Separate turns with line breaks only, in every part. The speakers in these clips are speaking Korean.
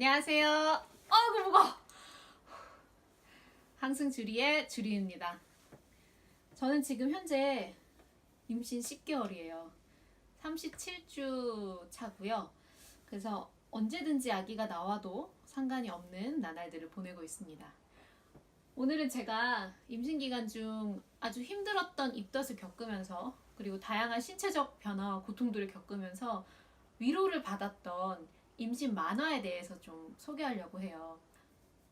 안녕하세요. 아이고 무거워. 항승주리의 주리입니다. 저는 지금 현재 임신 10개월이에요. 37주 차고요. 그래서 언제든지 아기가 나와도 상관이 없는 나날들을 보내고 있습니다. 오늘은 제가 임신 기간 중 아주 힘들었던 입덧을 겪으면서 그리고 다양한 신체적 변화와 고통들을 겪으면서 위로를 받았던 임신 만화에 대해서 좀 소개하려고 해요.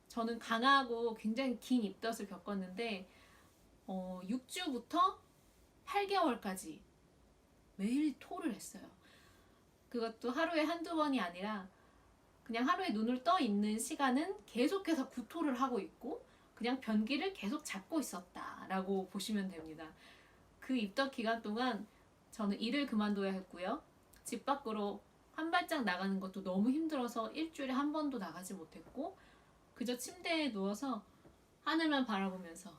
저는 강하고 굉장히 긴 입덧을 겪었는데 6주부터 8개월까지 매일 토를 했어요. 그것도 하루에 한두 번이 아니라 그냥 하루에 눈을 떠 있는 시간은 계속해서 구토를 하고 있고 그냥 변기를 계속 잡고 있었다라고 보시면 됩니다. 그 입덧 기간 동안 저는 일을 그만둬야 했고요. 집 밖으로 한 발짝 나가는 것도 너무 힘들어서 일주일에 한 번도 나가지 못했고 그저 침대에 누워서 하늘만 바라보면서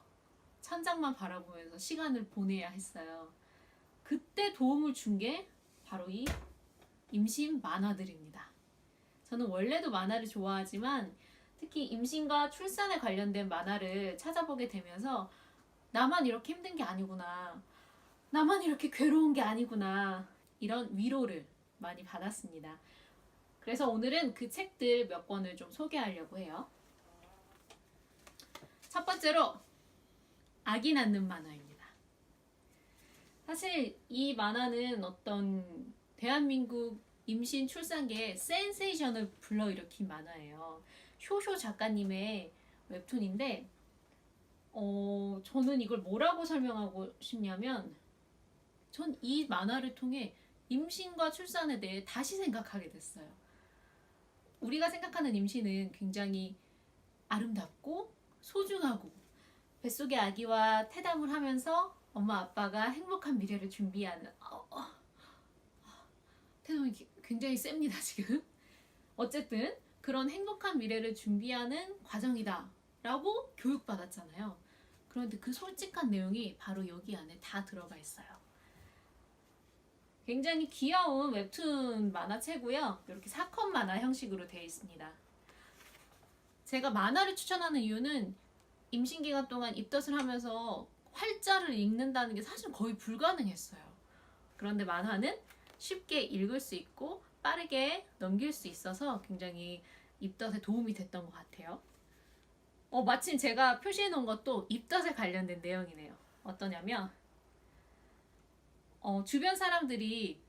천장만 바라보면서 시간을 보내야 했어요. 그때 도움을 준 게 바로 이 임신 만화들입니다. 저는 원래도 만화를 좋아하지만 특히 임신과 출산에 관련된 만화를 찾아보게 되면서 나만 이렇게 힘든 게 아니구나, 나만 이렇게 괴로운 게 아니구나, 이런 위로를 많이 받았습니다. 그래서 오늘은 그 책들 몇 권을 좀 소개하려고 해요. 첫 번째로 아기 낳는 만화입니다. 사실 이 만화는 어떤 대한민국 임신 출산계의 센세이션을 불러일으킨 만화예요. 쇼쇼 작가님의 웹툰인데 저는 이걸 뭐라고 설명하고 싶냐면 전 이 만화를 통해 임신과 출산에 대해 다시 생각하게 됐어요. 우리가 생각하는 임신은 굉장히 아름답고 소중하고 뱃속의 아기와 태담을 하면서 엄마 아빠가 행복한 미래를 준비하는 태동이 굉장히 셉니다 지금. 어쨌든 그런 행복한 미래를 준비하는 과정이다 라고 교육받았잖아요. 그런데 그 솔직한 내용이 바로 여기 안에 다 들어가 있어요. 굉장히 귀여운 웹툰 만화체고요. 이렇게 사컷 만화 형식으로 되어 있습니다. 제가 만화를 추천하는 이유는 임신 기간 동안 입덧을 하면서 활자를 읽는다는 게 사실 거의 불가능했어요. 그런데 만화는 쉽게 읽을 수 있고 빠르게 넘길 수 있어서 굉장히 입덧에 도움이 됐던 것 같아요. 마침 제가 표시해 놓은 것도 입덧에 관련된 내용이네요. 어떠냐면 주변 사람들이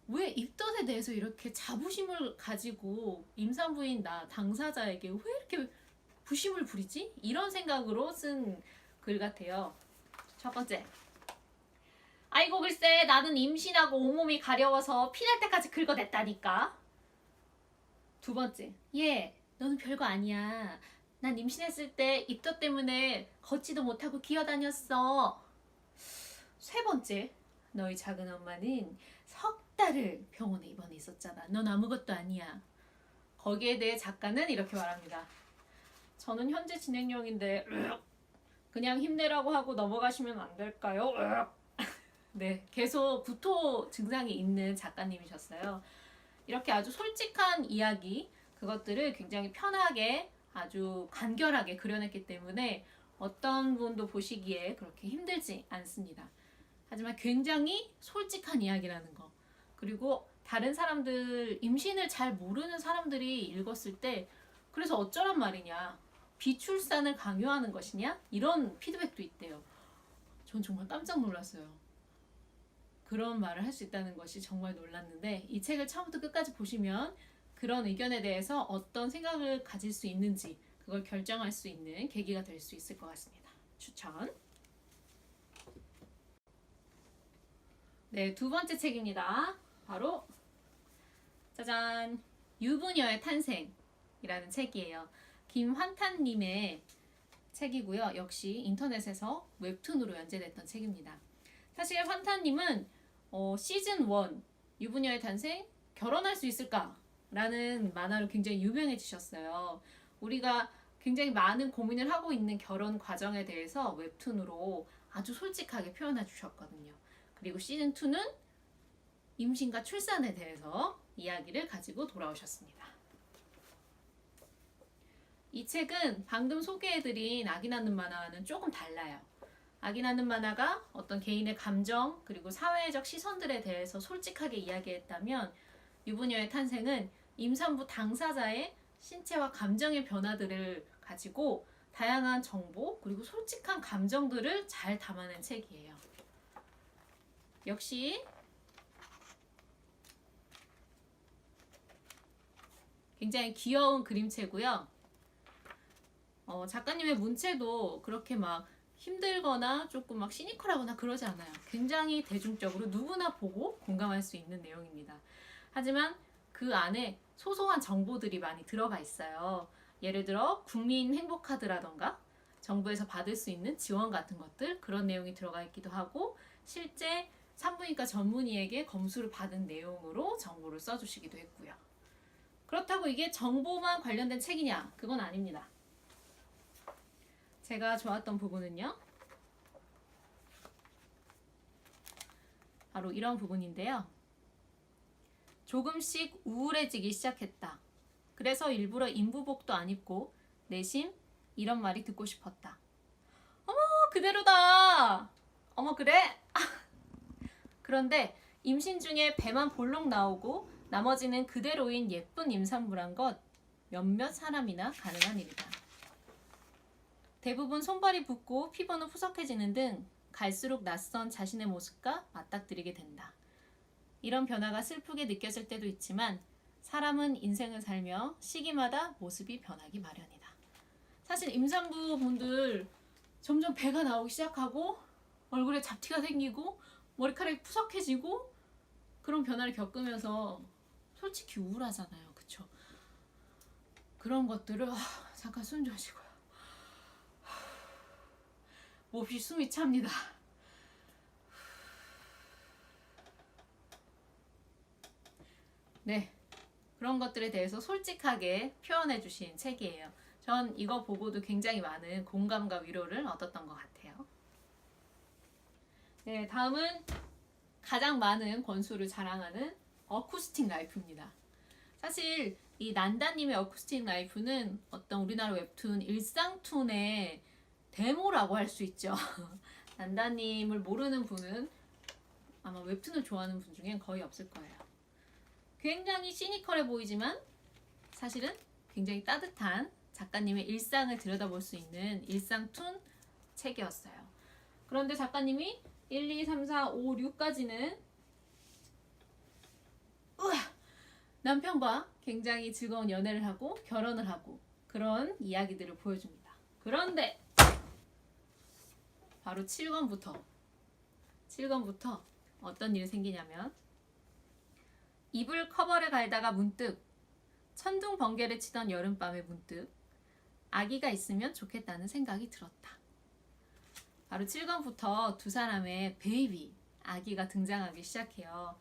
왜 입덧에 대해서 이렇게 자부심을 가지고 임산부인 나 당사자에게 왜 이렇게 부심을 부리지? 이런 생각으로 쓴 글 같아요. 첫 번째, 아이고 글쎄 나는 임신하고 온몸이 가려워서 피날 때까지 긁어댔다니까. 두 번째, 너는 별거 아니야. 난 임신했을 때 입덧 때문에 걷지도 못하고 기어다녔어. 세 번째, 너희 작은 엄마는 석 달을 병원에 입원해 있었잖아. 넌 아무것도 아니야. 거기에 대해 작가는 이렇게 말합니다. 저는 현재 진행형인데 그냥 힘내라고 하고 넘어가시면 안 될까요? 네, 계속 구토 증상이 있는 작가님이셨어요. 이렇게 아주 솔직한 이야기, 그것들을 굉장히 편하게 아주 간결하게 그려냈기 때문에 어떤 분도 보시기에 그렇게 힘들지 않습니다. 하지만 굉장히 솔직한 이야기라는 거, 그리고 다른 사람들, 임신을 잘 모르는 사람들이 읽었을 때 그래서 어쩌란 말이냐, 비출산을 강요하는 것이냐, 이런 피드백도 있대요. 전 정말 깜짝 놀랐어요. 그런 말을 할 수 있다는 것이 정말 놀랐는데 이 책을 처음부터 끝까지 보시면 그런 의견에 대해서 어떤 생각을 가질 수 있는지 그걸 결정할 수 있는 계기가 될 수 있을 것 같습니다. 추천. 네, 두 번째 책입니다. 바로 짜잔, 유부녀의 탄생이라는 책이에요. 김환탄님의 책이고요. 역시 인터넷에서 웹툰으로 연재됐던 책입니다. 사실 환탄님은 시즌 1 유부녀의 탄생, 결혼할 수 있을까? 라는 만화로 굉장히 유명해지셨어요. 우리가 굉장히 많은 고민을 하고 있는 결혼 과정에 대해서 웹툰으로 아주 솔직하게 표현해 주셨거든요. 그리고 시즌 2는 임신과 출산에 대해서 이야기를 가지고 돌아오셨습니다. 이 책은 방금 소개해드린 아기 낳는 만화와는 조금 달라요. 아기 낳는 만화가 어떤 개인의 감정 그리고 사회적 시선들에 대해서 솔직하게 이야기했다면 유부녀의 탄생은 임산부 당사자의 신체와 감정의 변화들을 가지고 다양한 정보 그리고 솔직한 감정들을 잘 담아낸 책이에요. 역시 굉장히 귀여운 그림체고요. 작가님의 문체도 그렇게 막 힘들거나 조금 막 시니컬하거나 그러지 않아요. 굉장히 대중적으로 누구나 보고 공감할 수 있는 내용입니다. 하지만 그 안에 소소한 정보들이 많이 들어가 있어요. 예를 들어 국민 행복카드라던가 정부에서 받을 수 있는 지원 같은 것들, 그런 내용이 들어가 있기도 하고 실제 산부인과 전문의에게 검수를 받은 내용으로 정보를 써주시기도 했고요. 그렇다고 이게 정보만 관련된 책이냐? 그건 아닙니다. 제가 좋았던 부분은요, 바로 이런 부분인데요. 조금씩 우울해지기 시작했다. 그래서 일부러 인부복도 안 입고 내심 이런 말이 듣고 싶었다. 어머, 그대로다. 어머, 그래? 그런데 임신 중에 배만 볼록 나오고 나머지는 그대로인 예쁜 임산부란 것 몇몇 사람이나 가능한 일이다. 대부분 손발이 붓고 피부는 푸석해지는 등 갈수록 낯선 자신의 모습과 맞닥뜨리게 된다. 이런 변화가 슬프게 느껴질 때도 있지만 사람은 인생을 살며 시기마다 모습이 변하기 마련이다. 사실 임산부분들 점점 배가 나오기 시작하고 얼굴에 잡티가 생기고 머리카락이 푸석해지고 그런 변화를 겪으면서 솔직히 우울하잖아요. 그쵸? 그런 것들을 잠깐 숨 좀 쉬고요. 몹시 숨이 찹니다. 네, 그런 것들에 대해서 솔직하게 표현해 주신 책이에요. 전 이거 보고도 굉장히 많은 공감과 위로를 얻었던 것 같아요. 네, 다음은 가장 많은 권수를 자랑하는 어쿠스틱 라이프입니다. 사실 이 난다님의 어쿠스틱 라이프는 어떤 우리나라 웹툰 일상툰의 데모라고 할 수 있죠. 난다님을 모르는 분은 아마 웹툰을 좋아하는 분 중엔 거의 없을 거예요. 굉장히 시니컬해 보이지만 사실은 굉장히 따뜻한 작가님의 일상을 들여다볼 수 있는 일상툰 책이었어요. 그런데 작가님이 1, 2, 3, 4, 5, 6까지는 남편과 굉장히 즐거운 연애를 하고 결혼을 하고 그런 이야기들을 보여줍니다. 그런데 바로 7권부터 어떤 일이 생기냐면 이불 커버를 갈다가 문득 천둥 번개를 치던 여름밤에 문득 아기가 있으면 좋겠다는 생각이 들었다. 바로 7권부터 두 사람의 베이비 아기가 등장하기 시작해요.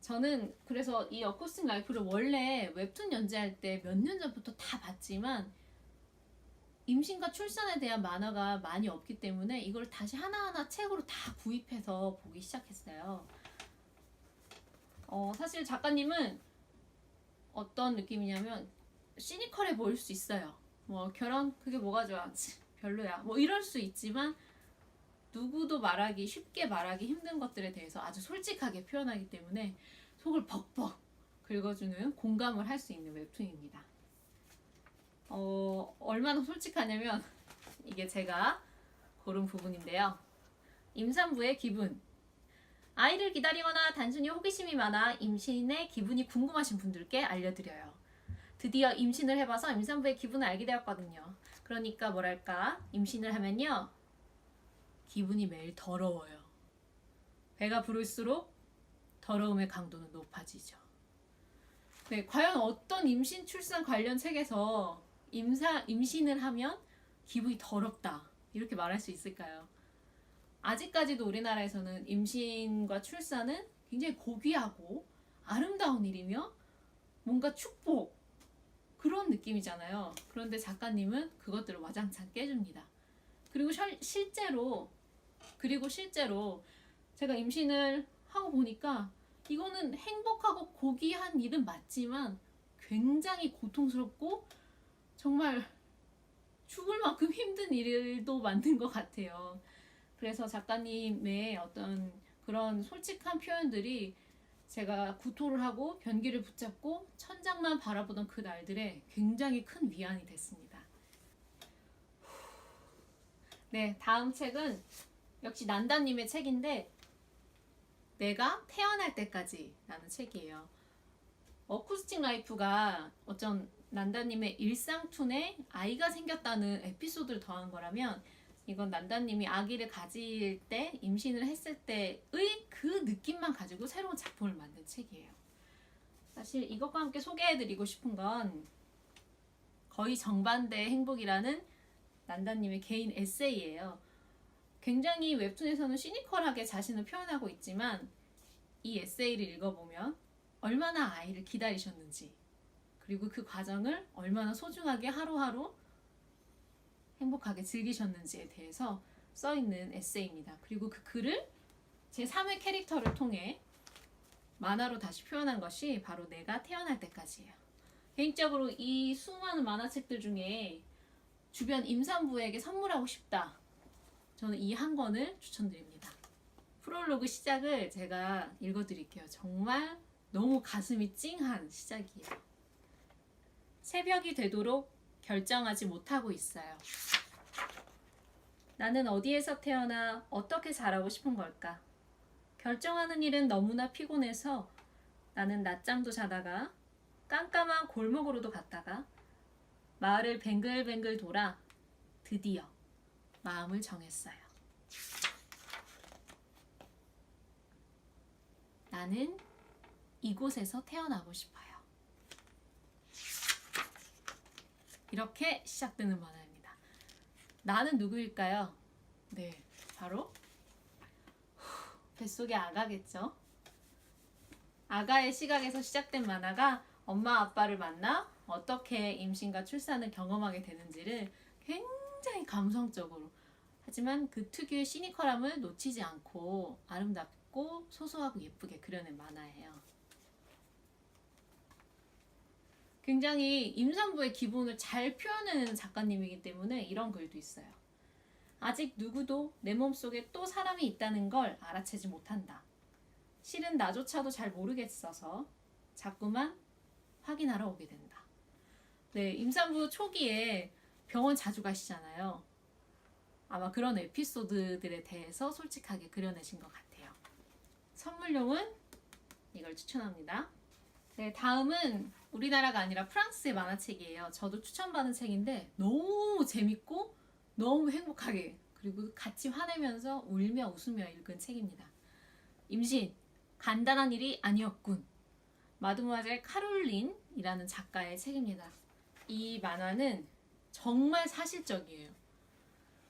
저는 그래서 이 어쿠스틱 라이프를 원래 웹툰 연재할 때 몇 년 전부터 다 봤지만 임신과 출산에 대한 만화가 많이 없기 때문에 이걸 다시 하나하나 책으로 다 구입해서 보기 시작했어요. 사실 작가님은 어떤 느낌이냐면 시니컬해 보일 수 있어요. 뭐 결혼 그게 뭐가 좋아? 별로야. 뭐 이럴 수 있지만 누구도 쉽게 말하기 힘든 것들에 대해서 아주 솔직하게 표현하기 때문에 속을 벅벅 긁어주는 공감을 할 수 있는 웹툰입니다. 얼마나 솔직하냐면 이게 제가 고른 부분인데요. 임산부의 기분. 아이를 기다리거나 단순히 호기심이 많아 임신의 기분이 궁금하신 분들께 알려드려요. 드디어 임신을 해봐서 임산부의 기분을 알게 되었거든요. 그러니까 뭐랄까, 임신을 하면요 기분이 매일 더러워요. 배가 부를수록 더러움의 강도는 높아지죠. 네, 과연 어떤 임신 출산 관련 책에서 임신을 하면 기분이 더럽다 이렇게 말할 수 있을까요? 아직까지도 우리나라에서는 임신과 출산은 굉장히 고귀하고 아름다운 일이며 뭔가 축복 그런 느낌이잖아요. 그런데 작가님은 그것들을 와장창 깨줍니다. 그리고 실제로 제가 임신을 하고 보니까 이거는 행복하고 고귀한 일은 맞지만 굉장히 고통스럽고 정말 죽을 만큼 힘든 일도 만든 것 같아요. 그래서 작가님의 어떤 그런 솔직한 표현들이 제가 구토를 하고 변기를 붙잡고 천장만 바라보던 그 날들에 굉장히 큰 위안이 됐습니다. 네, 다음 책은 역시 난다님의 책인데 내가 태어날 때까지 라는 책이에요. 어쿠스틱 라이프가 어쩐 난다님의 일상툰에 아이가 생겼다는 에피소드를 더한 거라면 이건 난다님이 아기를 가질 때 임신을 했을 때의 그 느낌만 가지고 새로운 작품을 만든 책이에요. 사실 이것과 함께 소개해드리고 싶은 건 거의 정반대의 행복이라는 난다님의 개인 에세이예요. 굉장히 웹툰에서는 시니컬하게 자신을 표현하고 있지만 이 에세이를 읽어보면 얼마나 아이를 기다리셨는지 그리고 그 과정을 얼마나 소중하게 하루하루 행복하게 즐기셨는지에 대해서 써있는 에세이입니다. 그리고 그 글을 제 3의 캐릭터를 통해 만화로 다시 표현한 것이 바로 내가 태어날 때까지예요. 개인적으로 이 수많은 만화책들 중에 주변 임산부에게 선물하고 싶다. 저는 이 한 권을 추천드립니다. 프롤로그 시작을 제가 읽어드릴게요. 정말 너무 가슴이 찡한 시작이에요. 새벽이 되도록 결정하지 못하고 있어요. 나는 어디에서 태어나 어떻게 자라고 싶은 걸까? 결정하는 일은 너무나 피곤해서 나는 낮잠도 자다가 깜깜한 골목으로도 갔다가 마을을 뱅글뱅글 돌아 드디어 마음을 정했어요. 나는 이곳에서 태어나고 싶어요. 이렇게 시작되는 만화입니다. 나는 누구일까요? 네, 바로 뱃속의 아가겠죠. 아가의 시각에서 시작된 만화가 엄마 아빠를 만나 어떻게 임신과 출산을 경험하게 되는지를 굉장히 감성적으로 하지만 그 특유의 시니컬함을 놓치지 않고 아름답고 소소하고 예쁘게 그려낸 만화예요. 굉장히 임산부의 기분을 잘 표현하는 작가님이기 때문에 이런 글도 있어요. 아직 누구도 내 몸속에 또 사람이 있다는 걸 알아채지 못한다. 실은 나조차도 잘 모르겠어서 자꾸만 확인하러 오게 된다. 네, 임산부 초기에 병원 자주 가시잖아요. 아마 그런 에피소드들에 대해서 솔직하게 그려내신 것 같아요. 선물용은 이걸 추천합니다. 네, 다음은 우리나라가 아니라 프랑스의 만화책이에요. 저도 추천받은 책인데 너무 재밌고 너무 행복하게 그리고 같이 화내면서 울며 웃으며 읽은 책입니다. 임신, 간단한 일이 아니었군. 마드모아젤 카롤린이라는 작가의 책입니다. 이 만화는 정말 사실적이에요.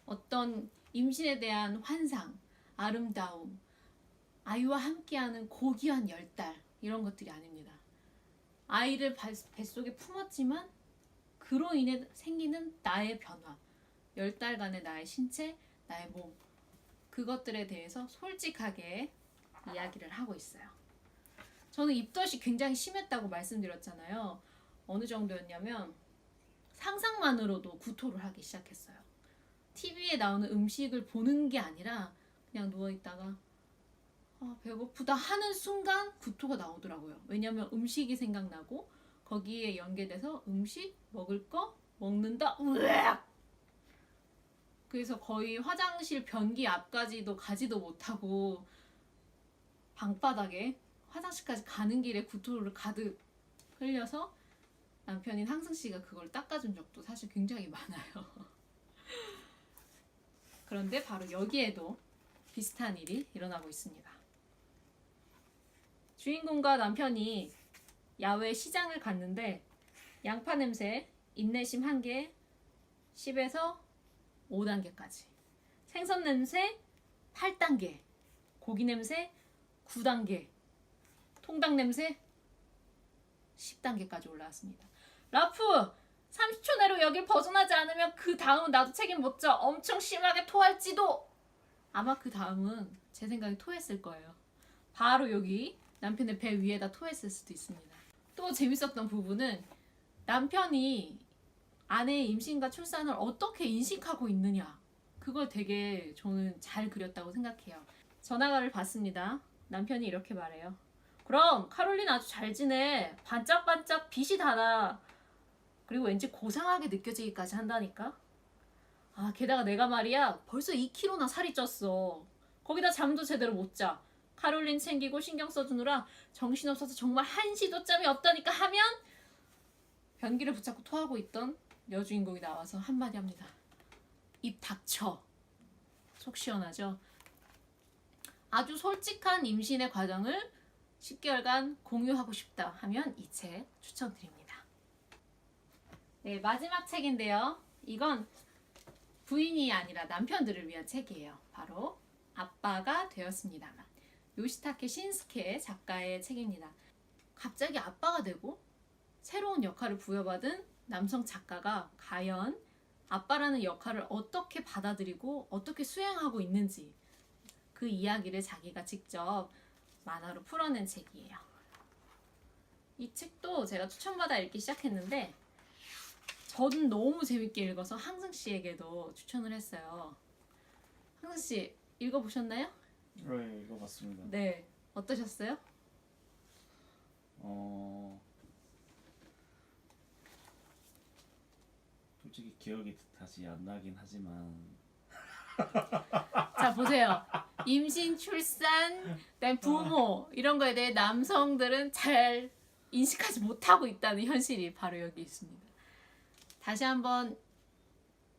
어떤 임신에 대한 환상, 아름다움, 아이와 함께하는 고귀한 10달 이런 것들이 아닙니다. 아이를 뱃속에 품었지만 그로 인해 생기는 나의 변화, 10달간의 나의 신체, 나의 몸 그것들에 대해서 솔직하게 이야기를 하고 있어요. 저는 입덧이 굉장히 심했다고 말씀드렸잖아요. 어느 정도였냐면 상상만으로도 구토를 하기 시작했어요. TV에 나오는 음식을 보는 게 아니라 그냥 누워있다가 배고프다 하는 순간 구토가 나오더라고요. 왜냐면 음식이 생각나고 거기에 연계돼서 음식, 먹을 거, 먹는다, 으악! 그래서 거의 화장실 변기 앞까지도 가지도 못하고 방바닥에 화장실까지 가는 길에 구토를 가득 흘려서 남편인 항승씨가 그걸 닦아준 적도 사실 굉장히 많아요. 그런데 바로 여기에도 비슷한 일이 일어나고 있습니다. 주인공과 남편이 야외 시장을 갔는데 양파 냄새, 인내심 1개, 10에서 5단계까지 생선 냄새 8단계, 고기 냄새 9단계, 통닭 냄새 10단계까지 올라왔습니다. 라프! 30초 내로 여길 벗어나지 않으면 그 다음은 나도 책임 못 져. 엄청 심하게 토할지도. 아마 그 다음은 제 생각에 토했을 거예요. 바로 여기 남편의 배 위에다 토했을 수도 있습니다. 또 재밌었던 부분은 남편이 아내의 임신과 출산을 어떻게 인식하고 있느냐. 그걸 되게 저는 잘 그렸다고 생각해요. 전화를 받습니다. 남편이 이렇게 말해요. 그럼 카롤린 아주 잘 지내. 반짝반짝 빛이 달아. 그리고 왠지 고상하게 느껴지기까지 한다니까. 아, 게다가 내가 말이야 벌써 2kg나 살이 쪘어. 거기다 잠도 제대로 못 자. 카롤린 챙기고 신경 써주느라 정신없어서 정말 한시도 짬이 없다니까 하면 변기를 붙잡고 토하고 있던 여주인공이 나와서 한마디 합니다. 입 닥쳐. 속 시원하죠? 아주 솔직한 임신의 과정을 10개월간 공유하고 싶다 하면 이 책 추천드립니다. 네, 마지막 책인데요. 이건 부인이 아니라 남편들을 위한 책이에요. 바로 아빠가 되었습니다만. 요시타케 신스케 작가의 책입니다. 갑자기 아빠가 되고 새로운 역할을 부여받은 남성 작가가 과연 아빠라는 역할을 어떻게 받아들이고 어떻게 수행하고 있는지 그 이야기를 자기가 직접 만화로 풀어낸 책이에요. 이 책도 제가 추천받아 읽기 시작했는데 저는 너무 재밌게 읽어서 항승 씨에게도 추천을 했어요. 항승 씨 읽어보셨나요?
네, 읽어봤습니다.
네, 어떠셨어요?
솔직히 기억이 다시 안 나긴 하지만
자, 보세요. 임신, 출산, 그다음 부모 이런 거에 대해 남성들은 잘 인식하지 못하고 있다는 현실이 바로 여기 있습니다. 다시 한번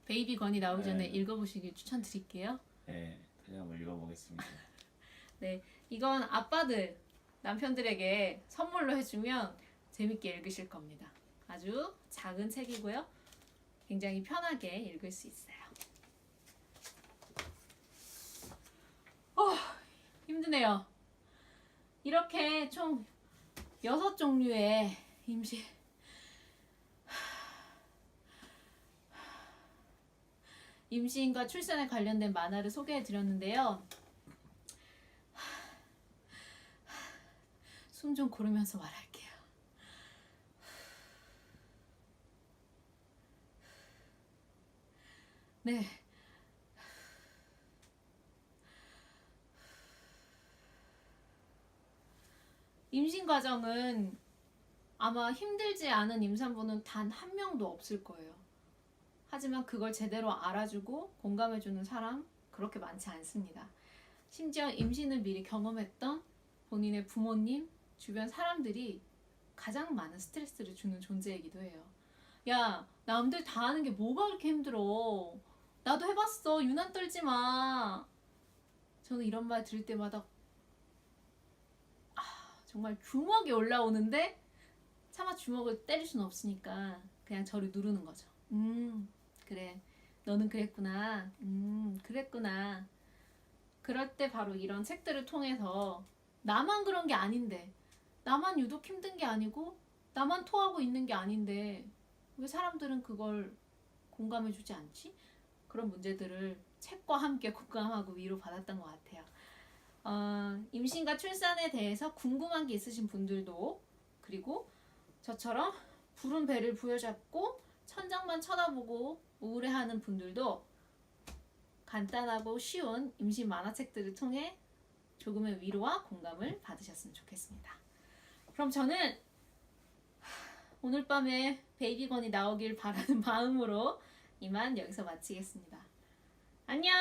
베이비 건이 나오기 전에
네.
읽어보시길 추천드릴게요.
네, 다시 한번 읽어보겠습니다.
네, 이건 아빠들, 남편들에게 선물로 해주면 재밌게 읽으실 겁니다. 아주 작은 책이고요. 굉장히 편하게 읽을 수 있어요. 힘드네요. 이렇게 총 6종류의 임신과 출산에 관련된 만화를 소개해 드렸는데요. 숨 좀 고르면서 말할게요. 네. 임신 과정은 아마 힘들지 않은 임산부는 단 한 명도 없을 거예요. 하지만 그걸 제대로 알아주고 공감해주는 사람 그렇게 많지 않습니다. 심지어 임신을 미리 경험했던 본인의 부모님, 주변 사람들이 가장 많은 스트레스를 주는 존재이기도 해요. 야, 남들 다 하는 게 뭐가 그렇게 힘들어. 나도 해봤어. 유난 떨지 마. 저는 이런 말 들을 때마다 정말 주먹이 올라오는데 차마 주먹을 때릴 수는 없으니까 그냥 저를 누르는 거죠. 그래. 너는 그랬구나. 그랬구나. 그럴 때 바로 이런 책들을 통해서 나만 그런 게 아닌데, 나만 유독 힘든 게 아니고, 나만 토하고 있는 게 아닌데 왜 사람들은 그걸 공감해주지 않지? 그런 문제들을 책과 함께 공감하고 위로받았던 것 같아요. 임신과 출산에 대해서 궁금한 게 있으신 분들도, 그리고 저처럼 부른 배를 부여잡고 천장만 쳐다보고 우울해하는 분들도 간단하고 쉬운 임신 만화책들을 통해 조금의 위로와 공감을 받으셨으면 좋겠습니다. 그럼 저는 오늘 밤에 베이비건이 나오길 바라는 마음으로 이만 여기서 마치겠습니다. 안녕!